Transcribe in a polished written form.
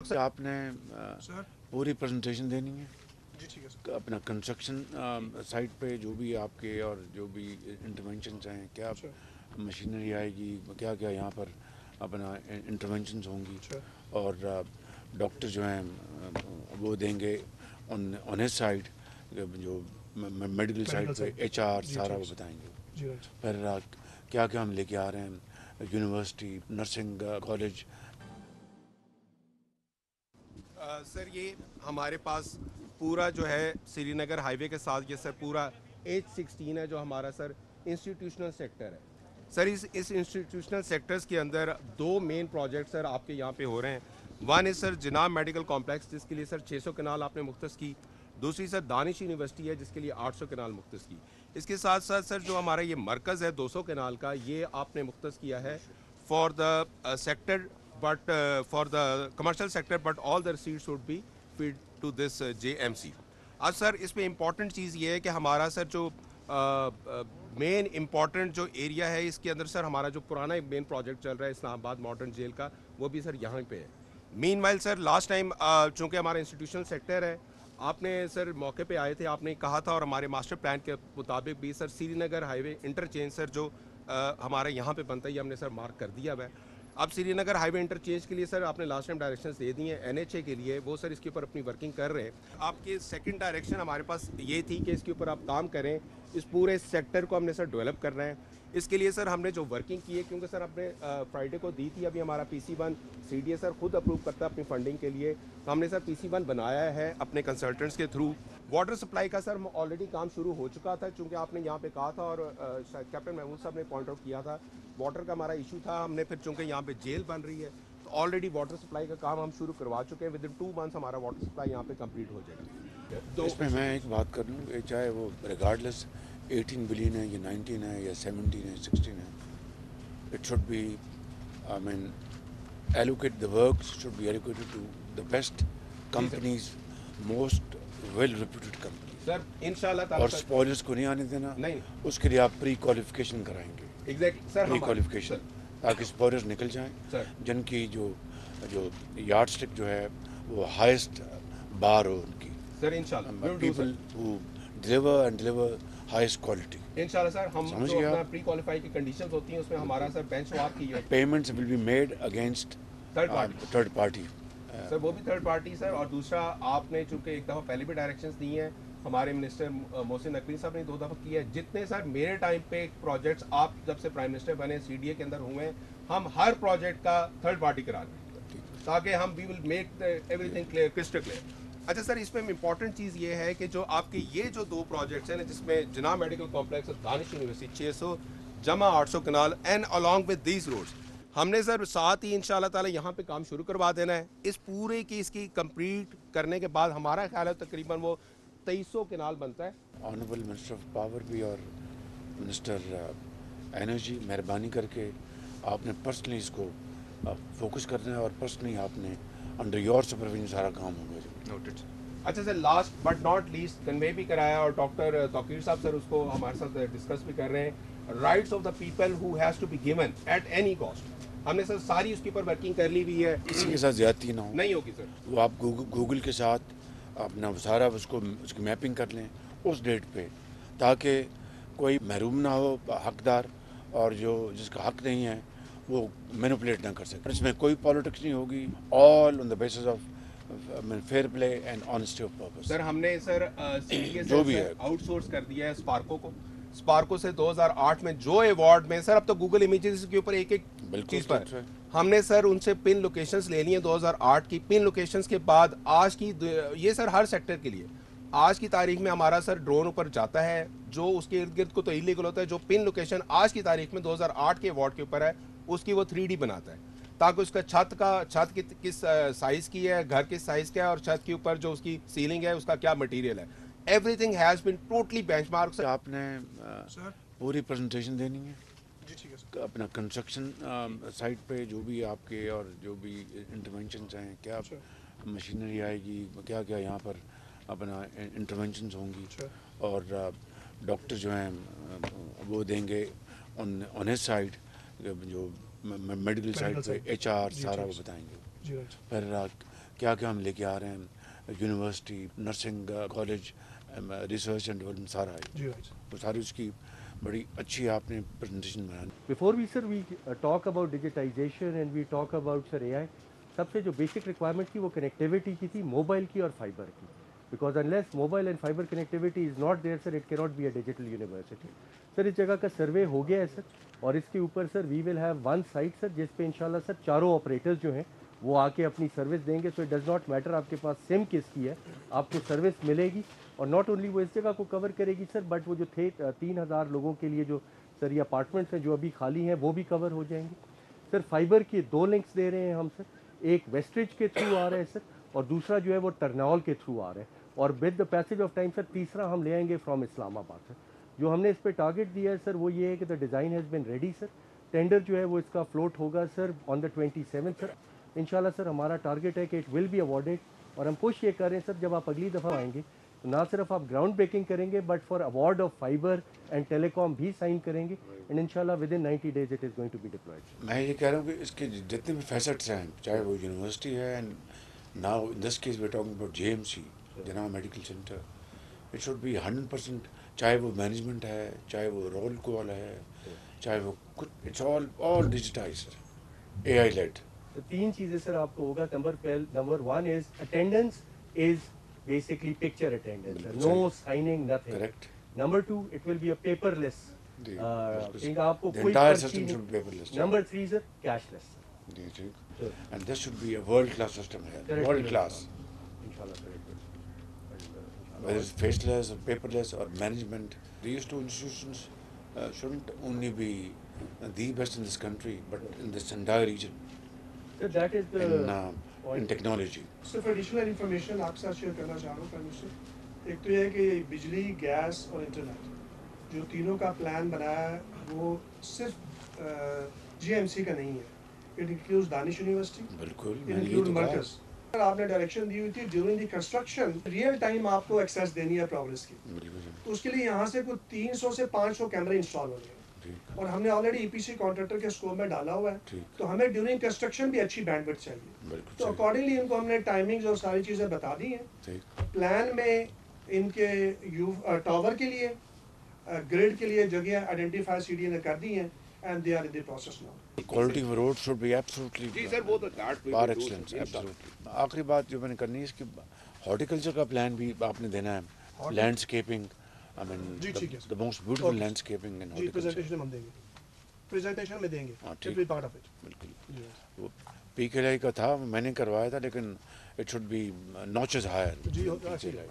آپ نے سر پوری پریزنٹیشن دینی ہے جی ٹھیک ہے سر اپنا کنسٹرکشن سائٹ پہ جو بھی آپ کے اور جو بھی انٹرونشنز ہیں کیا اچھا مشینری آئے گی کیا کیا یہاں پر اپنا انٹرونشنز ہوں گی اچھا اور ڈاکٹر جو ہیں وہ دیں گے آن ہز سائڈ جو میڈیکل میڈیکل سائڈ پہ سائڈ ایچ آر جی سارا ٹھیک وہ ہے بتائیں گے جی رائٹ پھر کیا کیا ہم لے کے آ رہے ہیں یونیورسٹی نرسنگ کالج. سر یہ ہمارے پاس پورا جو ہے سری نگر ہائی وے کے ساتھ یہ سر پورا H16 ہے جو ہمارا سر انسٹیٹیوشنل سیکٹر ہے. سر اس انسٹیٹیوشنل سیکٹرز کے اندر دو مین پروجیکٹ سر آپ کے یہاں پہ ہو رہے ہیں. ون از سر جناب میڈیکل کمپلیکس جس کے لیے سر 600 کنال آپ نے مختص کی. دوسری سر دانش یونیورسٹی ہے جس کے لیے 800 کنال مختص کی. اس کے ساتھ ساتھ سر جو ہمارا یہ مرکز ہے 200 کنال کا یہ آپ نے مختص کیا ہے for the sector but for the commercial sector but all the receipts should be feed to this JMC. اب سر اس میں امپورٹنٹ چیز یہ ہے کہ ہمارا سر جو مین امپورٹنٹ جو ایریا ہے اس کے اندر سر ہمارا جو پرانا مین پروجیکٹ چل رہا ہے اسلام آباد ماڈرن جیل کا وہ بھی سر یہاں پہ ہے. مین وائل سر لاسٹ ٹائم چونکہ ہمارا انسٹیٹیوشنل سیکٹر ہے آپ نے سر موقع پہ آئے تھے آپ نے کہا تھا اور ہمارے ماسٹر پلان کے مطابق بھی سر سری نگر ہائی وے انٹرچینج سر جو ہمارے یہاں پہ بنتا ہے یہ ہم نے سر مارک کر دیا ہوا ہے. اب سری نگر ہائی وے انٹرچینج کے لیے سر آپ نے لاسٹ ٹائم ڈائریکشنز دے دی ہیں NHA کے لیے وہ سر اس کے اوپر اپنی ورکنگ کر رہے ہیں. آپ کے سیکنڈ ڈائریکشن ہمارے پاس یہ تھی کہ اس کے اوپر آپ کام کریں اس پورے سیکٹر کو ہم نے سر ڈیولپ کرنا ہے. اس کے لیے سر ہم نے جو ورکنگ کی ہے کیونکہ سر ہم نے فرائیڈے کو دی تھی ابھی ہمارا PC1 CDA سر خود اپروو کرتا ہے اپنی فنڈنگ کے لیے تو ہم نے سر PC1 بنایا ہے اپنے کنسلٹنٹس کے تھرو. واٹر سپلائی کا سر آلریڈی کام شروع ہو چکا تھا چونکہ آپ نے یہاں پہ کہا تھا اور شاید کیپٹن محمود صاحب نے پوائنٹ آؤٹ کیا تھا واٹر کا ہمارا ایشو تھا. ہم نے پھر چونکہ یہاں پہ جیل بن رہی ہے تو آلریڈی واٹر سپلائی کا کام ہم شروع کروا چکے ہیں. ود ان 2 months ہمارا واٹر سپلائی یہاں پہ کمپلیٹ ہو جائے گا. تو اس میں ایک بات کر لوں کہ چاہے وہ ریگارڈلیس 18 بلین ہے یا 19 ہے یا 17 ہے 16 ہے it should be I mean allocate the works should be allocated to the best companies most well reputed companies سر انشاءاللہ تعالیٰ اور اسپوائلرس کو نہیں آنے دینا. نہیں اس کے لیے آپ پری کوالیفیکیشن کرائیں گے ایگزیکٹلی سر پری کوالیفیکیشن تاکہ اسپوائلرس نکل جائیں سر جن کی جو یارڈ اسٹک جو ہے وہ ہائیسٹ بار ہو ان کی سر انشاءاللہ people who deliver and deliver highest quality. انشاءاللہ سر ہم سمجھ جو گئے اپنا آپ؟ پری کوالیفائی کی کنڈیشنز ہوتی ہیں اس میں ہمارا سر بینچ مارک کی ہے Payments will be made against third party third party. سر وہ بھی تھرڈ پارٹی سر. اور دوسرا آپ نے چونکہ ایک دفعہ پہلے بھی ڈائریکشنز دی ہیں ہمارے منسٹر محسن نقوی صاحب نے 2 دفعہ کیا ہے جتنے سر میرے ٹائم پہ پروجیکٹس آپ جب سے پرائم منسٹر بنے CDA کے اندر ہوئے ہیں ہم ہر پروجیکٹ کا تھرڈ پارٹی کرا دیں تاکہ ہم we will make everything clear crystal clear. اچھا سر اس میں امپورٹنٹ چیز یہ ہے کہ جو آپ کے یہ جو 2 پروجیکٹس ہیں نا جس میں جناب میڈیکل کمپلیکس اور دانش یونیورسٹی 600 جمع 800 kanal and along with these roads ہم نے سر ساتھ ہی انشاءاللہ تعالی یہاں پہ کام شروع کروا دینا ہے. اس پورے کی اس کی کمپلیٹ کرنے کے بعد ہمارا خیال ہے تقریباً وہ 2300 کنال بنتا ہے. آنریبل منسٹر آف پاور بھی اور منسٹر انرجی مہربانی کر کے آپ نے پرسنلی اس کو فوکس کرنا ہے اور پرسنلی آپ نے انڈر یور سپرویژن سارا کام ہوگا. نوٹڈ. اچھا sir last but not least convey بھی کرایا اور ڈاکٹر توقیر صاحب سر اس کو ہمارے ساتھ ڈسکس بھی کر رہے ہیں rights of the people who has to be given at any cost. ہم نے سر ساری اس کے اوپر ورکنگ کر لی ہوئی ہے. کسی کے ساتھ زیادتی نہ ہو. نہیں ہوگی سر. وہ آپ گوگل کے ساتھ اپنا سارا اس کی میپنگ کر لیں اس ڈیٹ پہ تاکہ کوئی محروم نہ ہو حقدار اور جس کا حق نہیں ہے وہ مینوپولیٹ نہ کر سکے. اس میں کوئی پالیٹکس نہیں ہوگی. All on the basis of fair play and honesty of purpose. Sir ہم نے سر جو بھی ہے آؤٹ سورس کر دیا ہے اسپارکو کو. اسپارکو سے 2008 میں جو ایوارڈ میں سر اب تو گوگل امیجز کے اوپر ایک چیز پر ہم نے سر ان سے پن لوکیشنز لے لی ہیں 2008 کی پن لوکیشنز کے بعد آج کی یہ سر ہر سیکٹر کے لیے آج کی تاریخ میں ہمارا سر ڈرون اوپر جاتا ہے جو اس کے ارد گرد کو تو ایلیگل ہوتا ہے جو پن لوکیشن آج کی تاریخ میں 2008 کے ایوارڈ کے اوپر ہے اس کی وہ 3D بناتا ہے تاکہ اس کا چھت کس سائز کی ہے گھر کس سائز کا ہے اور چھت کے اوپر جو اس کی سیلنگ ہے اس کا کیا مٹیریل ہے. Every thing has been totally bench mark. آپ نے سر پوری پریزنٹیشن دینی ہے جی ٹھیک ہے سر اپنا کنسٹرکشن سائٹ پہ جو بھی آپ کے اور جو بھی انٹرونشنز ہیں کیا اچھا مشینری آئے گی کیا کیا یہاں پر اپنا انٹرونشنز ہوں گی اچھا اور ڈاکٹر جو ہیں وہ دیں گے آن ہز سائڈ جو میڈیکل سائڈ پہ side. HR جی سارا ٹھیک وہ ہے. بتائیں گے. جی رائٹ پھر کیا کیا ہم لے کے آ رہے ہیں، university, nursing college, research and development سارا ہے، جی بھائی وہ ساری اس کی بڑی اچھی آپ نے پریزنٹیشن بنانی. Before we talk about digitization and we talk about sir AI, سب سے جو بیسک ریکوائرمنٹ تھی وہ کنیکٹیوٹی کی تھی، موبائل کی اور فائبر کی. Because unless mobile and fibre connectivity is not there sir it cannot be a digital university. Sir اس جگہ کا سروے ہو گیا ہے سر، اور اس کے اوپر سر وی ول ہیو ون سائٹ سر جس پہ انشاءاللہ سر چاروں آپریٹرز جو ہیں وہ آ کے اپنی سروس دیں گے. So it does not matter آپ کے پاس سم کس کی ہے، آپ کو سروس ملے گی. اور ناٹ اونلی وہ اس جگہ کو کور کرے گی سر، بٹ وہ جو تھے 3000 لوگوں کے لیے جو سر یہ اپارٹمنٹس ہیں جو ابھی خالی ہیں وہ بھی کور ہو جائیں گے. سر فائبر کی 2 لنکس دے رہے ہیں ہم سر، ایک ویسٹریج کے تھرو آ رہا ہے سر، اور دوسرا جو ہے وہ ٹرنال کے تھرو آ رہا ہے. اور with the passage of time sir تیسرا ہم لے آئیں گے فرام اسلام آباد. سر جو ہم نے اس پہ ٹارگیٹ دیا ہے سر وہ یہ ہے کہ the design has been ready sir. Tender جو ہے وہ اس کا فلوٹ ہوگا سر آن دا 27 سر. انشاءاللہ سر ہمارا ٹارگیٹ ہے کہ اٹ ول بی اوارڈیڈ. اور ہم پوش یہ کر رہے ہیں سر جب آپ اگلی دفعہ آئیں گے تو نہ صرف آپ گراؤنڈ بریکنگ کریں گے but for award of fibre and telecom بھی سائن کریں گے. اینڈ انشاءاللہ within 90 days it is going to be deployed. میں یہ کہہ رہا ہوں کہ اس کے جتنے بھی فیسٹس ہیں، چاہے وہ یونیورسٹی ہے، and now in this case we talking about JMC جناب medical centre, it should be 100%، چاہے وہ مینجمنٹ ہے، چاہے وہ رول کال ہے، چاہے وہ کچھ، it's all digitised, AI led. تو 3 چیزیں سر آپ کو ہوگا. Number 1 is attendance is basically picture attendance, no signing nothing. Correct. Number 2 it will be a paperless thing, آپ کو The کوئی entire پرچی system نہیں. should be paperless. Number 3 sir cashless. جی ٹھیک. And this should be a world class system ہے، world class. انشاءاللہ sir Whether it's faceless or paperless or management, these two institutions shouldn't only be the best in this country, but in this entire region that is in technology. صرف additional information آپ کے ساتھ share کرنا چاہ رہا ہوں پہلے سے. ایک تو یہ ہے کہ بجلی، گیس اور انٹرنیٹ جو تینوں کا پلان بنایا ہے وہ صرف GMC کا نہیں ہے. اٹ انکلوڈز دانش یونیورسٹی، بالکل اٹ میں نے یہ انکلوڈ تو کہا. مرکز. آپ نے ڈائریکشن دی ہوئی تھی during the construction real time آپ کو ایکسیس دینی ہے پروگرس کی. بالکل تو اس کے لیے یہاں سے کوئی 300 سے 500 کیمرے انسٹال ہو گئے ٹھیک اور ہم نے آلریڈی EPC کانٹریکٹر کے اسکوپ میں ڈالا ہوا ہے. ٹھیک. تو ہمیں ڈیورنگ کنسٹرکشن بھی اچھی بینڈ وڈتھ چاہیے. بالکل تو صحیح. اکارڈنگلی ان کو ہم نے ٹائمنگز اور ساری چیزیں بتا دی ہیں. ٹھیک. پلان میں ان کے ٹاور کے لیے، گریڈ کے لیے جگہ آئیڈینٹیفائی CDA نے کر دی ہیں and they are in the process now. Quality of road should be absolutely جی سر وہ تو that we par will do, excellence. sir. Absolutely. آخری بات جو میں نے کرنی ہے اس کی ہارٹیکلچر کا پلان بھی آپ نے دینا ہے. لینڈسکیپنگ، جی ٹھیک ہے the most beautiful landscaping in جی horticulture. پریزنٹیشن ہم دیں گے، پریزنٹیشن میں دیں گے. ہاں اٹ ٹھیک. Be part of it. بالکل. وہ PKLI کا تھا، میں نے کروایا تھا، لیکن it should be notches higher. G PKLI.